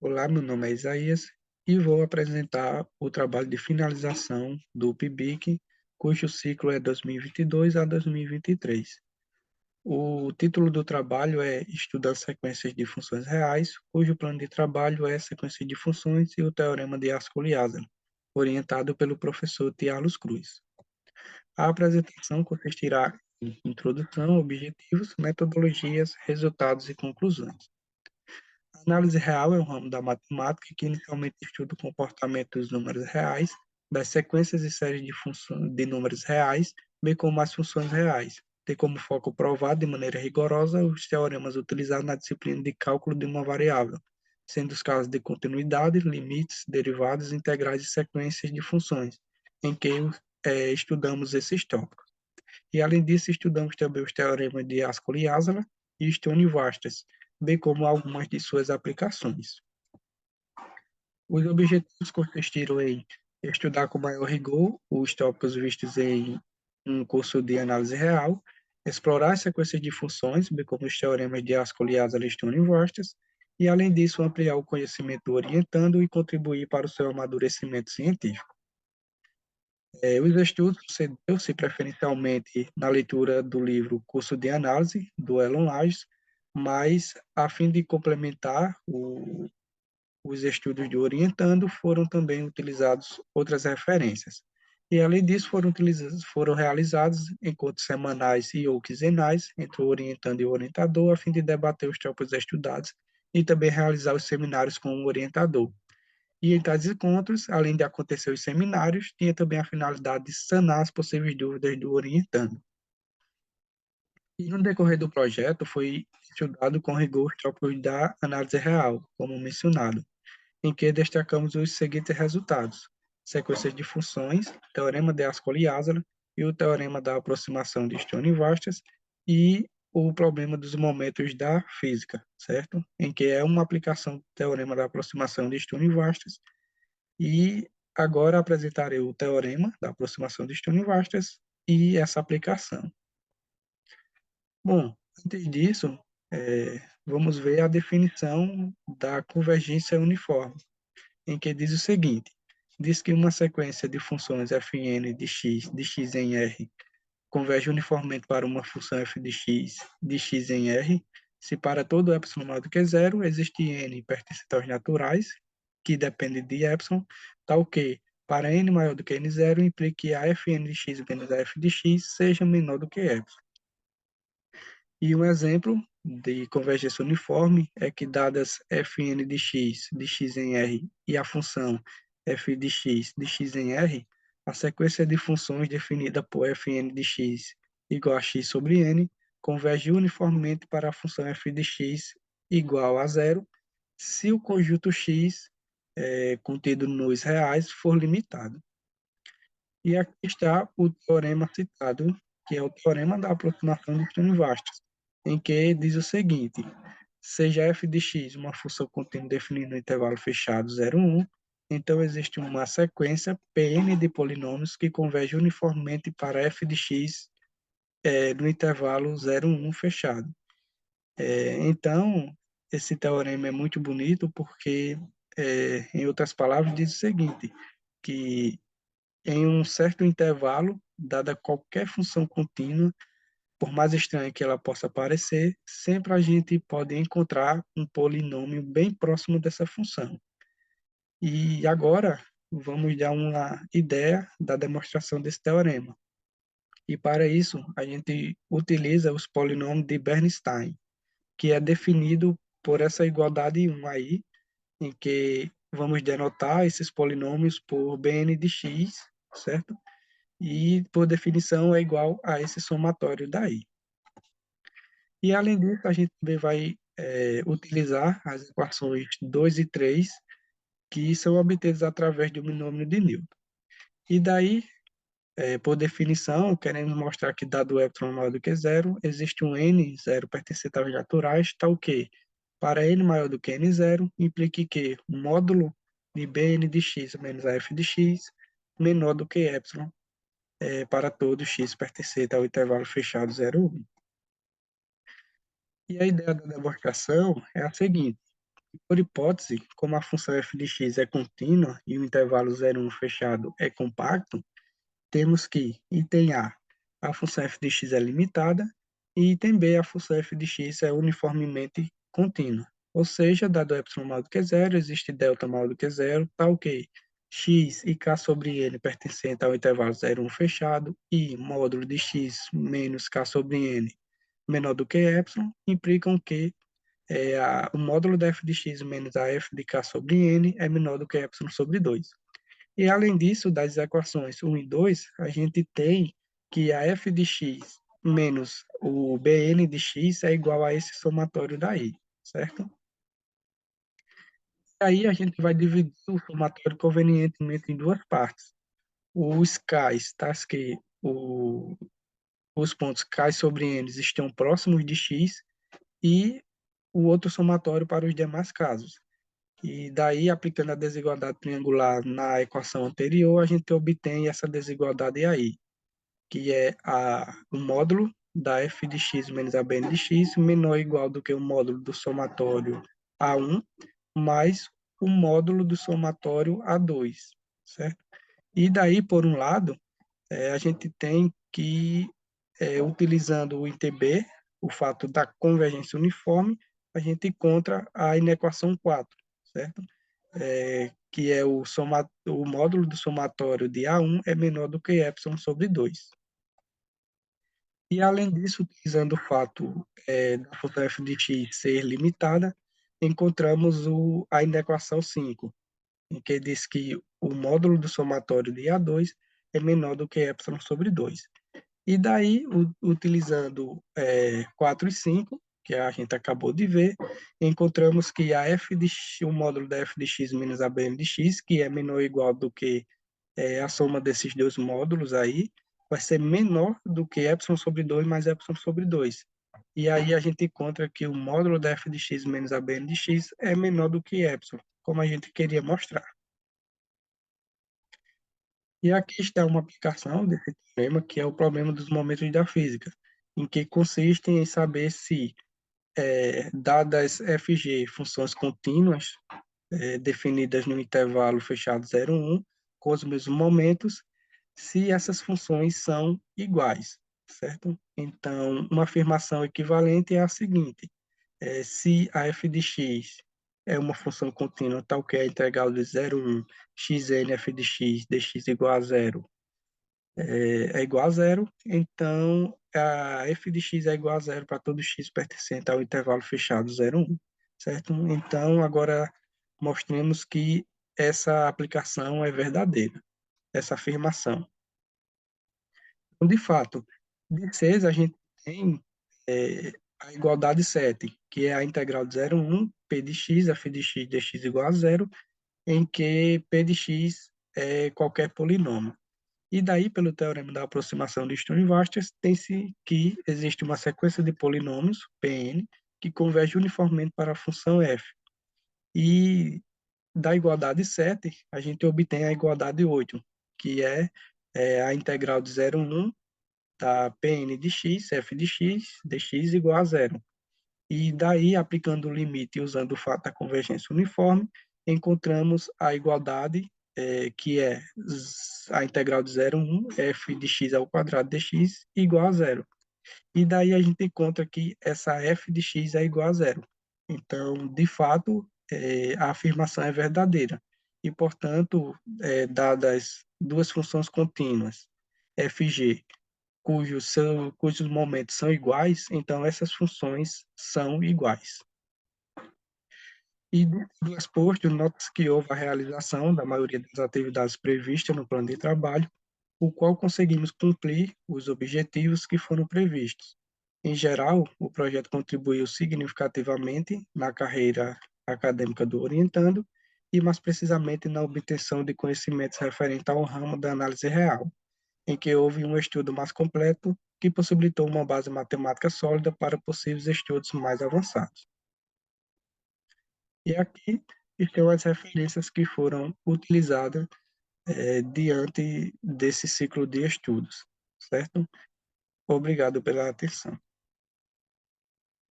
Olá, meu nome é Isaías e vou apresentar o trabalho de finalização do PIBIC, cujo ciclo é 2022 a 2023. O título do trabalho é Estudando sequências de funções reais, cujo plano de trabalho é sequência de funções e o teorema de Ascoli-Yazan, orientado pelo professor Tiago Cruz. A apresentação consistirá em introdução, objetivos, metodologias, resultados e conclusões. A análise real é um ramo da matemática que inicialmente estuda o comportamento dos números reais, das sequências e séries de funções de números reais, bem como as funções reais. Tem como foco provar de maneira rigorosa os teoremas utilizados na disciplina de cálculo de uma variável, sendo os casos de continuidade, limites, derivadas, integrais e sequências de funções, em que estudamos esses tópicos. E, além disso, estudamos também os teoremas de Ascoli-Yazala e Stone-Vastas, bem como algumas de suas aplicações. Os objetivos consistiram em estudar com maior rigor os tópicos vistos em um curso de análise real, explorar as sequências de funções, bem como os teoremas de Ascoli-Yazala e Stone-Vastas, e, além disso, ampliar o conhecimento orientando e contribuir para o seu amadurecimento científico. Os estudos sucederam-se preferencialmente na leitura do livro Curso de Análise, do Elon Lages, mas, a fim de complementar os estudos de orientando, foram também utilizados outras referências. E, além disso, foram realizados encontros semanais e ou quinzenais entre o orientando e o orientador, a fim de debater os tópicos estudados e também realizar os seminários com o orientador. E em tais encontros, além de acontecer os seminários, tinha também a finalidade de sanar as possíveis dúvidas do orientando. E no decorrer do projeto foi estudado com rigor os tópicos da análise real, como mencionado, em que destacamos os seguintes resultados: sequências de funções, teorema de Ascoli-Yazala e o teorema da aproximação de Stone-Vastas e o problema dos momentos da física, certo? Em que é uma aplicação do teorema da aproximação de Stone-Vastas. E agora apresentarei o teorema da aproximação de Stone-Vastas e essa aplicação. Bom, antes disso, vamos ver a definição da convergência uniforme, em que diz o seguinte: diz que uma sequência de funções fn de x em R converge uniformemente para uma função f de x em R, se para todo epsilon maior do que zero existe n pertencente aos naturais, que depende de epsilon, tal que, para n maior do que n zero, implica que a fn de x menos a f de x seja menor do que epsilon. E um exemplo de convergência uniforme é que, dadas fn de x em R, e a função f de x em R, a sequência de funções definida por fn de x igual a x sobre n converge uniformemente para a função f de x igual a zero, se o conjunto x contido nos reais for limitado. E aqui está o teorema citado, que é o teorema da aproximação de Stone-Vastas, em que diz o seguinte: seja f de x uma função contínua definida no intervalo fechado 0, 1, então existe uma sequência Pn de polinômios que converge uniformemente para f de x no intervalo 0, 1 fechado. Então, esse teorema é muito bonito porque, em outras palavras, diz o seguinte, que em um certo intervalo, dada qualquer função contínua, por mais estranha que ela possa parecer, sempre a gente pode encontrar um polinômio bem próximo dessa função. E agora vamos dar uma ideia da demonstração desse teorema. E para isso, a gente utiliza os polinômios de Bernstein, que é definido por essa igualdade 1 aí, em que vamos denotar esses polinômios por Bn de x, certo? E, por definição, é igual a esse somatório daí. E, além disso, a gente também vai utilizar as equações 2 e 3, que são obtidas através do binômio de Newton. E daí, por definição, queremos mostrar que, dado o epsilon maior do que zero, existe um n, zero pertencente aos naturais, tal que, para n maior do que n zero, implique que o módulo de Bn de x menos a f de x menor do que epsilon, para todo x pertencente ao intervalo fechado 0, 1. E a ideia da demonstração é a seguinte: Por hipótese, como a função f de x é contínua e o intervalo 0,1 fechado é compacto, temos que, item A função f de x é limitada, e item B, a função f de x é uniformemente contínua. Ou seja, dado epsilon maior do que zero, existe delta maior do que zero, tal que x e k sobre n pertencente ao intervalo 0,1 fechado e módulo de x menos k sobre n menor do que epsilon, implicam que o módulo da f de x menos a f de k sobre n é menor do que epsilon sobre 2. E além disso, das equações 1 e 2, a gente tem que a f de x menos o bn de x é igual a esse somatório daí, certo? E aí a gente vai dividir o somatório convenientemente em duas partes. Os k's, tá? Que os pontos k sobre n estão próximos de x, e o outro somatório para os demais casos. E daí, aplicando a desigualdade triangular na equação anterior, a gente obtém essa desigualdade aí, que é o módulo da f de x menos a bn de x menor ou igual do que o módulo do somatório A1 mais o módulo do somatório A2, certo? E daí, por um lado, a gente tem que, utilizando o ITB, o fato da convergência uniforme, a gente encontra a inequação 4, certo? Que é o módulo do somatório de A1 é menor do que epsilon sobre 2. E, além disso, utilizando o fato da função f de x ser limitada, encontramos a inequação 5, em que diz que o módulo do somatório de A2 é menor do que epsilon sobre 2. E daí, utilizando 4 e 5, que a gente acabou de ver, encontramos que o módulo da f de x menos a bn de x, que é menor ou igual do que a soma desses dois módulos aí, vai ser menor do que epsilon sobre 2 mais epsilon sobre 2. E aí a gente encontra que o módulo da f de x menos a bn de x é menor do que epsilon, como a gente queria mostrar. E aqui está uma aplicação desse teorema, que é o problema dos momentos da física, em que consiste em saber se, dadas fg, funções contínuas, definidas no intervalo fechado 0, 1, com os mesmos momentos, se essas funções são iguais, certo? Então, uma afirmação equivalente é a seguinte: se a f de x é uma função contínua tal que é a integral de 0, 1, xn f de x dx igual a zero, é igual a zero, então a f de x é igual a zero para todo x pertencente ao intervalo fechado 0, 1, certo? Então, agora mostremos que essa aplicação é verdadeira, essa afirmação. Então, de fato, de 6 a gente tem a igualdade 7, que é a integral de 0, 1, p de x, f de x dx igual a zero, em que p de x é qualquer polinômio. E daí, pelo teorema da aproximação de Stone-Vastas, tem-se que existe uma sequência de polinômios, Pn, que converge uniformemente para a função f. E da igualdade 7, a gente obtém a igualdade 8, que é a integral de 0, 1 da Pn de x, f de x, dx igual a zero. E daí, aplicando o limite e usando o fato da convergência uniforme, encontramos a igualdade, que é a integral de 0, 1, f de x ao quadrado dx igual a zero. E daí a gente encontra que essa f de x é igual a zero. Então, de fato, a afirmação é verdadeira. E, portanto, dadas duas funções contínuas, fg, cujos momentos são iguais, então essas funções são iguais. E do exposto, nota-se que houve a realização da maioria das atividades previstas no plano de trabalho, o qual conseguimos cumprir os objetivos que foram previstos. Em geral, o projeto contribuiu significativamente na carreira acadêmica do orientando e, mais precisamente, na obtenção de conhecimentos referentes ao ramo da análise real, em que houve um estudo mais completo que possibilitou uma base matemática sólida para possíveis estudos mais avançados. E aqui estão as referências que foram utilizadas diante desse ciclo de estudos, certo? Obrigado pela atenção.